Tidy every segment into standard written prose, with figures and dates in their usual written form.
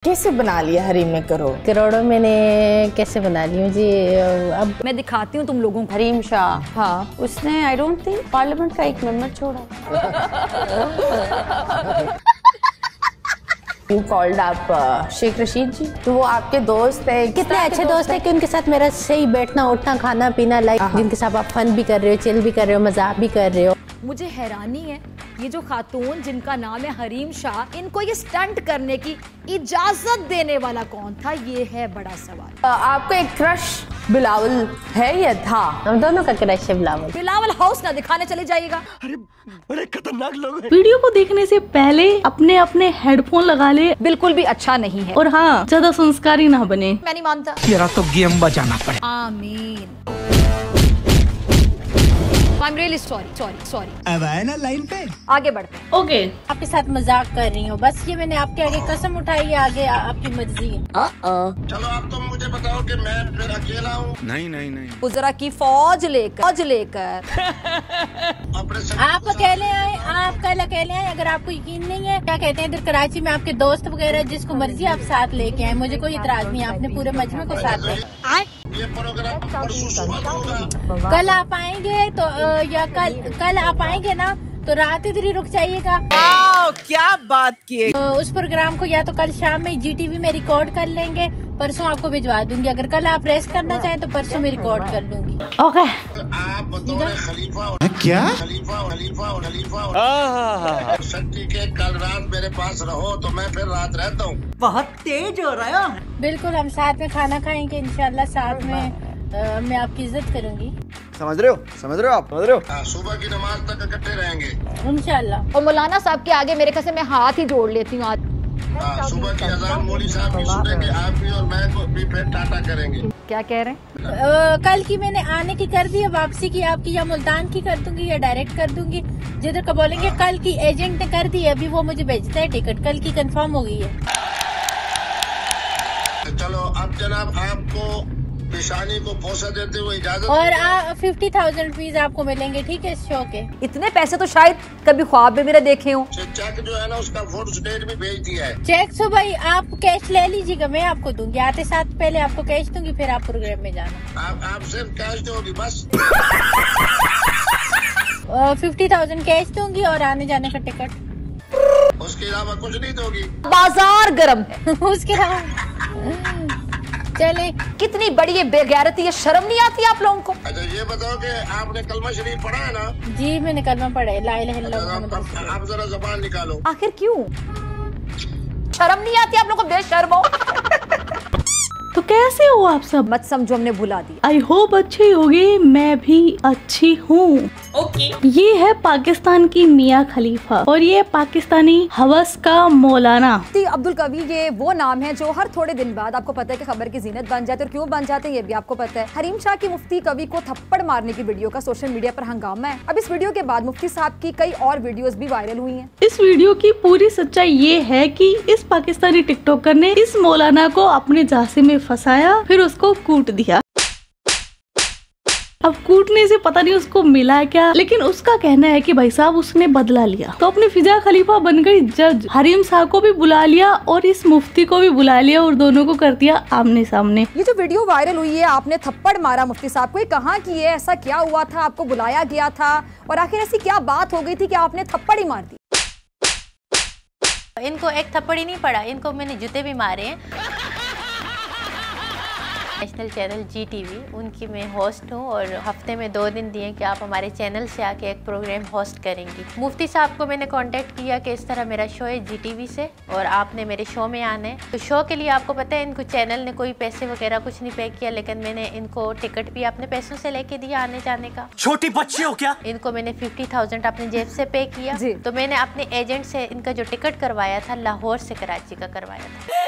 कैसे बना लिया हरीम ने करोड़ों मैंने कैसे बना ली जी। अब मैं दिखाती हूँ तुम लोगों को। हरीम शाह, हाँ, उसने आई डोंट थिंक पार्लियामेंट का एक मेंबर छोड़ा। यू कॉल्ड आप शेख रशीद जी, तो वो आपके दोस्त है? कितने अच्छे दोस्त है कि उनके साथ मेरा सही बैठना उठना खाना पीना लाइक जिनके साथ आप फन भी कर रहे हो, चिल भी कर रहे हो, मजाक भी कर रहे हो। मुझे हैरानी है ये जो खातून जिनका नाम है हरीम शाह, इनको ये स्टंट करने की इजाजत देने वाला कौन था, ये है बड़ा सवाल। आपका एक क्रश बिलावल है या था? हम दोनों का क्रश है बिलावल। बिलावल हाउस ना दिखाने चले जाइएगा। अरे बड़े खतरनाक लोग हैं। वीडियो को देखने से पहले अपने हेडफोन लगा ले। बिल्कुल भी अच्छा नहीं है और हाँ, ज्यादा संस्कारी ना बने। मैं नहीं मानता। मेरा तो गेम बजाना पड़े। आमीन। I'm really sorry। अब आए ना लाइन पे। आगे बढ़ते हैं। ओके, आपके साथ मजाक कर रही हूँ, बस ये मैंने आपके आगे कसम उठाई है, आगे आपकी मर्जी है। चलो आप तो मुझे बताओ कि मैं फिर अकेला हूँ। नहीं। गुजरा की फौज लेकर अपने से आप अकेले आए, आप कल अकेले आए। अगर आपको यकीन नहीं है, क्या कहते हैं, इधर कराची में आपके दोस्त वगैरह जिसको मर्जी आप साथ लेके आए, मुझे कोई इतराज नहीं है। आपने पूरे मजमे को साथ ले ये प्रोग्राम परसों सुबह होगा। कल आप आएंगे तो या कल आप आएंगे ना तो रात इधर ही रुक जाइएगा। क्या बात किए। उस प्रोग्राम को या तो कल शाम में जीटीवी में रिकॉर्ड कर लेंगे, परसों आपको भिजवा दूंगी। अगर कल आप रेस्ट करना चाहें तो परसों में रिकॉर्ड कर लूंगी। ओके। आप बतौर खलीफा क्या? खलीफा शक्ति के कल रात मेरे पास रहो तो मैं फिर रात रहता हूँ। बहुत तेज हो रहा है। बिल्कुल, हम साथ में खाना खाएंगे इंशाल्लाह। साथ में मैं आपकी इज्जत करूंगी समझ रहे हो आप? सुबह की नमाज तक इकट्ठे रहेंगे इंशाल्लाह। और मौलाना साहब के आगे मेरे कसम मैं हाथ ही जोड़ लेती हूँ आज। सुबह की अजान मौली साहब भी सुनेंगे, आप भी और मैं को भी फिर टाटा करेंगे। क्या कह रहे हैं? कल की मैंने आने की कर दी है, वापसी की आपकी या मुल्तान की कर दूंगी या डायरेक्ट कर दूंगी, जिधर का बोलेंगे। कल की एजेंट ने कर दी है, अभी वो मुझे भेजता है टिकट, कल की कंफर्म हो गई है। चलो अब जनाब आपको पेशानी को पोसा देते हुए इजाजत। और 50,000 रुपीज आपको मिलेंगे, ठीक है, इस शो के। इतने पैसे तो शायद कभी ख्वाब में मेरे देखे हो। चेक जो है ना उसका फोटो स्टेट भी भेज दिया है। चेक तो भाई आप कैश ले लीजिएगा, मैं आपको दूंगी। आते साथ पहले आपको कैश दूंगी, फिर आप प्रोग्राम में जाना। आप सिर्फ कैश दोगी बस। 50,000 कैश दूंगी और आने जाने का टिकट। उसके अलावा कुछ नहीं दोगी? बाजार गर्म है। उसके अलावा चले। कितनी बड़ी ये बेगैरती है, शर्म नहीं आती आप लोगों को? अच्छा ये बताओ कि आपने कलमा शरीफ पढ़ा है ना? जी मैंने कलमा पढ़ा है, ला इलाहा इल्लल्लाह मुहम्मद रसूलुल्लाह। आप जरा जबान निकालो। आखिर क्यों शर्म नहीं आती आप लोगों को? बेशर्म हो। तो कैसे हो आप सब? मत समझो हमने भुला दिया। आई होप अच्छी होगी, मैं भी अच्छी हूँ। ये है पाकिस्तान की मियाँ खलीफा और ये पाकिस्तानी हवस का मौलाना। मुफ्ती अब्दुल कवी, ये वो नाम है जो हर थोड़े दिन बाद आपको पता है कि खबर की जीनत बन जाते हैं। और क्यों बन जाते हैं ये भी आपको पता है। हरीम शाह की मुफ्ती कवी को थप्पड़ मारने की वीडियो का सोशल मीडिया पर हंगामा है। अब इस वीडियो के बाद मुफ्ती साहब की कई और वीडियोस भी वायरल हुई हैं। इस वीडियो की पूरी सच्चाई ये है कि इस पाकिस्तानी टिकटॉकर ने इस मौलाना को अपने झांसे में फंसाया, फिर उसको कूट दिया। अब कूटने से पता नहीं उसको मिला क्या, लेकिन उसका कहना है कि भाई साहब उसने बदला लिया, तो अपनी फिजा खलीफा बन गई जज। हरीम शाह को भी बुला लिया और इस मुफ्ती को भी बुला लिया और दोनों को कर दिया आमने सामने। ये जो वीडियो वायरल हुई है, आपने थप्पड़ मारा मुफ्ती साहब को, ये कहाँ की है? ऐसा क्या हुआ था? आपको बुलाया गया था और आखिर ऐसी क्या बात हो गई थी कि आपने थप्पड़ ही मार दी? इनको एक थप्पड़ ही नहीं पड़ा, इनको मैंने जूते भी मारे हैं। नेशनल चैनल जीटीवी, उनकी मैं होस्ट हूँ और हफ्ते में 2 दिन दिए कि आप हमारे चैनल से आके एक प्रोग्राम होस्ट करेंगी। मुफ्ती साहब को मैंने कांटेक्ट किया कि इस तरह मेरा शो है जीटीवी से और आपने मेरे शो में आना है। तो शो के लिए आपको पता है इनको चैनल ने कोई पैसे वगैरह कुछ नहीं पे किया, लेकिन मैंने इनको टिकट भी अपने पैसों से लेके दिया आने जाने का। छोटी बच्ची हो क्या? इनको मैंने 50,000 अपने जेब से पे किया। तो मैंने अपने एजेंट से इनका जो टिकट करवाया था, लाहौर से कराची का करवाया था।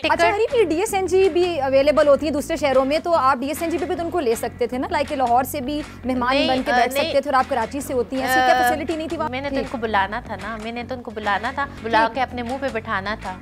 अच्छा हरीम, ये डीएसएनजी भी अवेलेबल होती है दूसरे शहरों में, तो आप डीएसएनजी पे भी तो उनको ले सकते थे ना, लाइक लाहौर से भी मेहमान बन के बैठ सकते थे और आप कराची से होती हैं, ऐसी क्या फैसिलिटी नहीं थी वहाँ? मैंने तो इनको बुलाना था ना, बुला के अपने मुंह पे बिठाना था।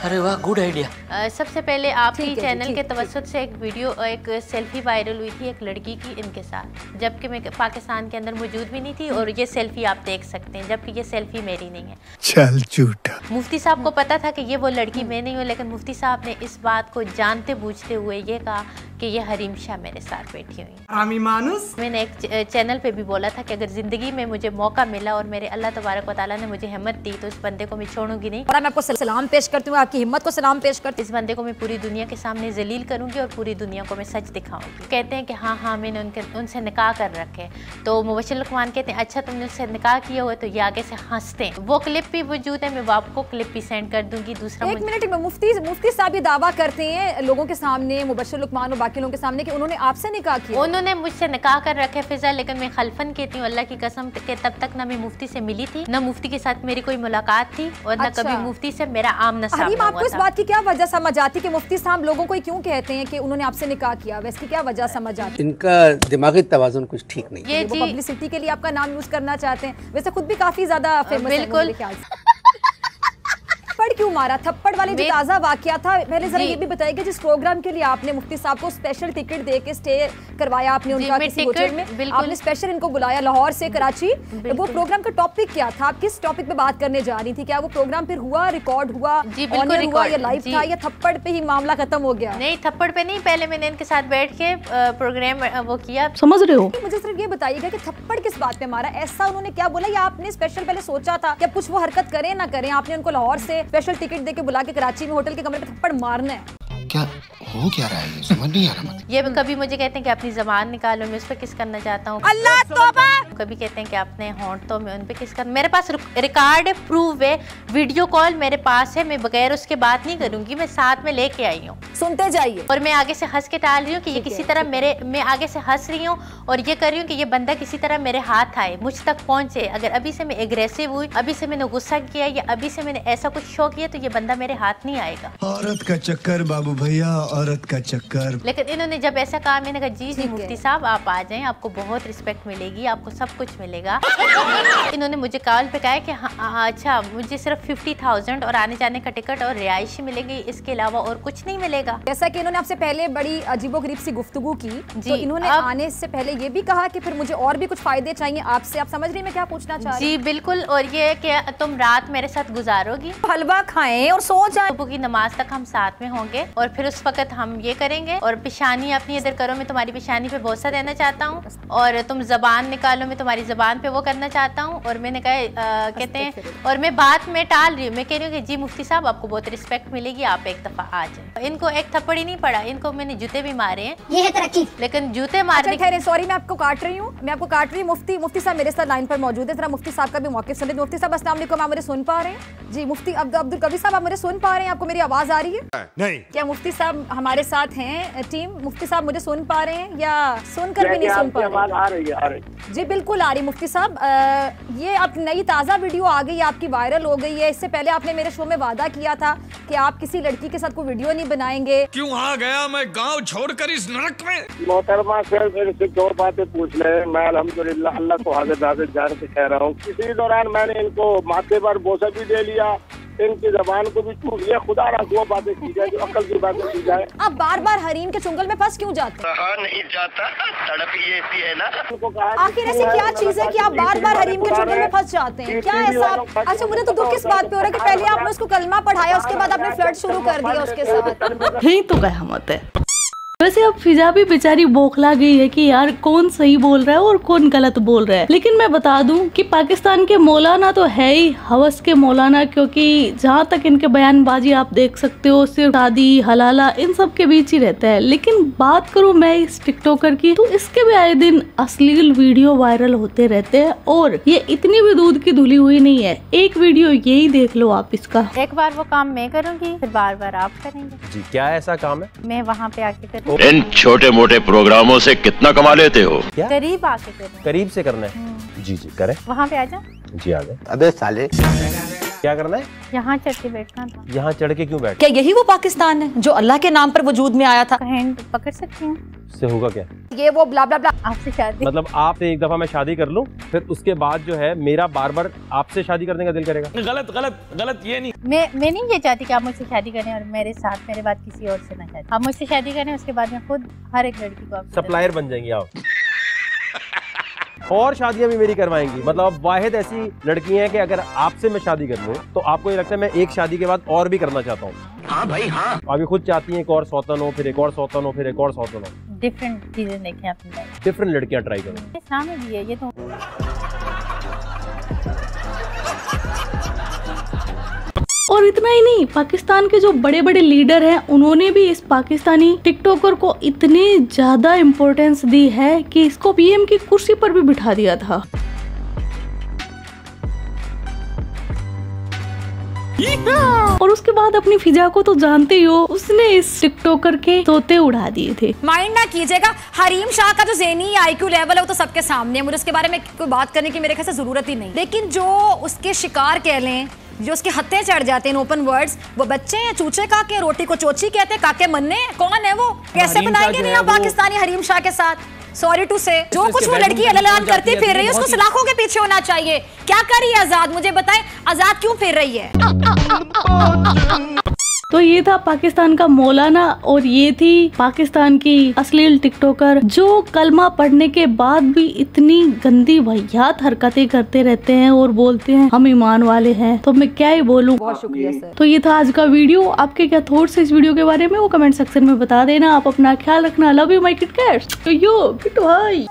अरे वाह, गुड आइडिया। सबसे पहले आपके ठीक है, चैनल ठीक के है, तवज्जुह से एक वीडियो, एक सेल्फी वायरल हुई थी एक लड़की की इनके साथ, जबकि मैं पाकिस्तान के अंदर मौजूद भी नहीं थी, और ये सेल्फी आप देख सकते हैं, जबकि ये सेल्फी मेरी नहीं है। चल झूठा। मुफ्ती साहब को पता था कि ये वो लड़की मैं नहीं हूँ, लेकिन मुफ्ती साहब ने इस बात को जानते बूझते हुए ये कहा कि ये हरीम शाह मेरे साथ बैठी हुई है। आमी मानुस। मैंने एक चैनल पे भी बोला था कि अगर ज़िंदगी में मुझे मौका मिला और मेरे अल्लाह तबारक व तआला ने मुझे हिम्मत दी, तो इस बंदे को मैं छोड़ूंगी नहीं। और मैं आपको सलाम पेश करती हूँ, आपकी हिम्मत को सलाम पेश करती इस बंदे को मैं पूरी दुनिया के सामने जलील करूंगी और पूरी दुनिया को मैं सच दिखाऊंगी। कहते हैं कि हाँ मैंने उनसे निकाह कर रखे, तो मुबश्शिर लुकमान कहते हैं अच्छा तुमने उससे निकाह किया हुआ, तो ये आगे से हंसते हैं। वो क्लिप भी वजूद है, मैं वो आपको क्लिप भी सेंड कर दूंगी। दूसरा एक मिनट में मुफ्ती साहब ये दावा करते हैं लोगों के सामने, मुबश्शिर लुकमान और बाकी लोगों के सामने, कि उन्होंने आपसे निकाह किया। उन्होंने मुझसे निकाह कर रखे फिजा, लेकिन मैं खलफन कहती हूँ अल्लाह की कसम के तब तक ना मैं मुफ्ती से मिली थी, ना मुफ्ती के साथ मेरी कोई मुलाकात थी, और ना कभी मुफ्ती से मेरा आमना सामना हुआ था। आपको इस बात की क्या वजह समझ आती कि मुफ्ती साहब लोगों को क्यों कहते हैं कि उन्होंने आपसे निकाह किया? वैसे की क्या वजह समझ आती? इनका दिमागी तवाज़ुन कुछ ठीक नहीं। ये वो पब्लिसिटी के लिए आपका नाम यूज करना चाहते हैं, वैसे खुद भी काफी ज्यादा फेमस है। बिल्कुल। थप्पड़ क्यों मारा? थप्पड़ वाले जो ताजा वाकया था, पहले जरा ये भी बताइए जिस प्रोग्राम के लिए आपने मुफ्ती साहब को स्पेशल टिकट दे के स्टे करवाया आपने उनका किसी होटल में, आपने स्पेशल इनको बुलाया लाहौर से कराची, वो प्रोग्राम का टॉपिक क्या था? आप किस टॉपिक पे बात करने जा रही थी? क्या वो प्रोग्राम फिर हुआ, रिकॉर्ड हुआ, ऑनर हुआ, या लाइव था, या थप्पड़ पे ही मामला खत्म हो गया? नहीं, थप्पड़ पे नहीं, पहले मैंने इनके साथ बैठ के प्रोग्राम वो किया। समझ रहे हो? मुझे सिर्फ ये बताइएगा कि थप्पड़ किस बात पे मारा? ऐसा उन्होंने क्या बोला, या आपने स्पेशल पहले सोचा था कि अब कुछ वो हरकत करें ना करें, आपने उनको लाहौर से स्पेशल टिकट देके बुला के कराची में होटल के कमरे पे थप्पड़ मारना है? क्या हो क्या रहा है, समझ नहीं आ रहा मुझे। ये कभी मुझे कहते हैं कि अपनी ज़बान निकालो, मैं उस पर किस करना चाहता हूँ। अल्लाह तौबा। कभी कहते हैं कि अपने होंठों में उन पे किस करना। मेरे पास रिकॉर्ड है, प्रूफ है, वीडियो कॉल मेरे पास है, मैं बगैर उसके बात नहीं करूंगी, मैं साथ में लेके आई हूँ। सुनते जाइए। और मैं आगे से हंस के टाल रही हूँ कि ये किसी तरह मैं आगे से हंस रही हूँ और ये कर रही हूँ कि ये बंदा किसी तरह मेरे हाथ आए, मुझ तक पहुंचे। अगर अभी से मैं एग्रेसिव हुई, अभी से मैंने गुस्सा किया, या अभी से मैंने ऐसा कुछ शो किया, तो ये बंदा मेरे हाथ नहीं आएगा। औरत का चक्कर बाबू भैया, औरत का चक्कर। लेकिन इन्होंने जब ऐसा कहा, मैंने कहा जी मुफ्ती साहब आप आ जाएं, आपको बहुत रिस्पेक्ट मिलेगी, आपको सब कुछ मिलेगा। इन्होंने मुझे कॉल पे कहा कि हाँ अच्छा मुझे सिर्फ 50,000 और आने जाने का टिकट और रिहाइश मिलेगी, इसके अलावा और कुछ नहीं मिलेगा। जैसा कि इन्होंने आपसे पहले बड़ी अजीबोगरीब सी गुफ्तगू की, तो इन्होंने आने से पहले ये भी कहा कि फिर मुझे और भी कुछ फायदे चाहिए आपसे। आप समझ रही मैं क्या पूछना चाह रही? जी बिल्कुल। और ये कि तुम रात मेरे साथ गुजारोगी, हलवा खाएं और सो जाएं, सुबह की नमाज तक हम साथ में होंगे, और फिर उस वक्त हम ये करेंगे। और पेशानी अपनी इधर करो, मैं तुम्हारी पेशानी पे बोसा देना चाहता हूँ, और तुम जबान निकालो, मैं तुम्हारी जबान पे वो करना चाहता हूँ। और मैंने कहा कहते हैं, और मैं बात में टाल रही हूँ, मैं कह रही हूँ कि जी मुफ्ती साहब आपको बहुत रिस्पेक्ट मिलेगी, आप एक दफा आ जाए। इनको एक थप्पड़ ही नहीं पड़ा, इनको मैंने जूते भी मारे हैं, ये है तरक्की। लेकिन जूते मारने ठहरे, सॉरी मैं आपको काट रही हूँ, मुफ्ती साहब मेरे साथ लाइन पर मौजूद है, जरा मुफ्ती साहब का भी मौक़िफ़ सुनिए। मुफ्ती साहब अस्सलाम वालेकुम, आप मुझे सुन पा रहे हैं? जी मुफ्ती अब्दुल कबीर साहब आप मुझे सुन पा रहे हैं? आपको मेरी आवाज आ रही है? नहीं। क्या मुफ्ती साहब हमारे साथ हैं? टीम मुफ्ती साहब मुझे सुन पा रहे हैं या सुनकर भी नहीं सुन पा रहे? आ रही है। जी बिल्कुल आ रही। मुफ्ती साहब ये अब नई ताज़ा वीडियो आ गई, आपकी वायरल हो गई है। इससे पहले आपने मेरे शो में वादा किया था कि आप किसी लड़की के साथ कोई वीडियो नहीं बनाएंगे। क्यों आ गया मैं गांव छोड़कर इस नरक में? मोहतरमा सर मेरे से दो बातें पूछ ले, मैं अल्हम्दुलिल्लाह अल्लाह को हाजिर नाज़िर जान के कह रहा हूँ। इसी दौरान मैंने इनको माथे पर बोसा भी दे लिया, इनकी जबान को भी छू लिया। खुदा ना वो बातें की जाए जो अकल की बातें की जाए। आप बार बार हरीम के चुंगल में फंस क्यों जाते हैं? नहीं जाता, तड़प ही ऐसी है ना। आखिर ऐसी क्या चीज है कि आप बार बार हरीम के चुंगल में फंस जाते हैं? क्या ऐसा? अच्छा मुझे तो दुख किस बात पे हो रहा है कि पहले आपने उसको कलमा पढ़ाया, उसके बाद आपने फ्लर्ट शुरू कर दिया उसके साथ। यही तो कहमत है। वैसे अब फिजा भी बेचारी बौखला गई है कि यार कौन सही बोल रहा है और कौन गलत बोल रहा है। लेकिन मैं बता दूं कि पाकिस्तान के मौलाना तो है ही हवस के मौलाना, क्योंकि जहाँ तक इनके बयानबाजी आप देख सकते हो सिर्फ शादी हलाला इन सब के बीच ही रहता है। लेकिन बात करूं मैं इस टिकटॉकर की, तो इसके भी आए दिन अश्लील वीडियो वायरल होते रहते हैं, और ये इतनी भी दूध की धुली हुई नहीं है। एक वीडियो यही देख लो आप इसका। एक बार वो काम मैं करूँगी, फिर बार बार आप करेंगे। जी क्या ऐसा काम है? मैं वहाँ पे आके करूँगी। इन छोटे मोटे प्रोग्रामों से कितना कमा लेते हो? क्या करीब आके करूँ? करीब से करना है? जी जी करें। वहाँ पे आ जाओ। जी आ गए। अबे साले क्या करना है? यहाँ चढ़ के बैठना था। यहाँ चढ़ के क्यों बैठ? क्या यही वो पाकिस्तान है जो अल्लाह के नाम पर वजूद में आया था? हैंड पकड़ सकती हूँ। इससे होगा क्या? ये वो ब्ला ब्ला ब्ला। आपसे शादी मतलब आपसे एक दफा मैं शादी कर लूँ, फिर उसके बाद जो है मेरा बार बार आपसे शादी करने का दिल करेगा? गलत गलत गलत, ये नहीं। मैं नहीं ये चाहती कि आप मुझसे शादी करें और मेरे साथ मेरे बाद किसी और से ना शादी। आप मुझसे शादी करें, उसके बाद में खुद हर एक लड़की को आप सप्लायर बन जाएंगी आप। और शादियां भी मेरी करवाएंगी। मतलब अब वाहिद ऐसी लड़की हैं कि अगर आपसे मैं शादी कर लूं तो आपको ये लगता है मैं एक शादी के बाद और भी करना चाहता हूँ? हाँ भाई हाँ। आप ये खुद चाहती हैं एक और सौतन हो, फिर एक और सौतन हो, फिर एक और सौतन हो। डिफरेंट चीजें देखें अपनी लाइफ, डिफरेंट लड़कियां ट्राई करो। सामने भी है ये तो। और इतना ही नहीं, पाकिस्तान के जो बड़े बड़े लीडर हैं उन्होंने भी इस पाकिस्तानी टिकटॉकर को इतनी ज्यादा इम्पोर्टेंस दी है कि इसको पीएम की कुर्सी पर भी बिठा दिया था। और उसके बाद अपनी फिजा को तो जानते ही हो, उसने इस टिकटॉकर के तोते उड़ा दिए थे। माइंड ना कीजिएगा, हरीम शाह का जो ज़हनी आईक्यू लेवल है वो तो सबके सामने है, मुझे उसके बारे में कोई बात करने की मेरे ख्याल से जरूरत ही नहीं। लेकिन जो उसके शिकार कह लें, जो उसके हत्थे चढ़ जाते हैं ओपन वर्ड्स, वो बच्चे हैं, चूचे काके, रोटी को चोची कहते हैं, काके मन्ने, कौन है वो? कैसे बनाएंगे नया पाकिस्तानी हरीम शाह के साथ? सॉरी टू से, जो कुछ वो लड़की ऐलान करती फिर रही है उसको सलाखों के पीछे होना चाहिए। क्या कर रही है आजाद, मुझे बताएं, आजाद क्यों फिर रही है? तो ये था पाकिस्तान का मौलाना और ये थी पाकिस्तान की अश्लील टिकटॉकर जो कलमा पढ़ने के बाद भी इतनी गंदी वाहियात हरकतें करते रहते हैं और बोलते हैं हम ईमान वाले हैं। तो मैं क्या ही बोलूं। बहुत शुक्रिया सर। तो ये था आज का वीडियो। आपके क्या थॉट्स इस वीडियो के बारे में वो कमेंट सेक्शन में बता देना। आप अपना ख्याल रखना। Love you my kit cats. Yo kit भाई।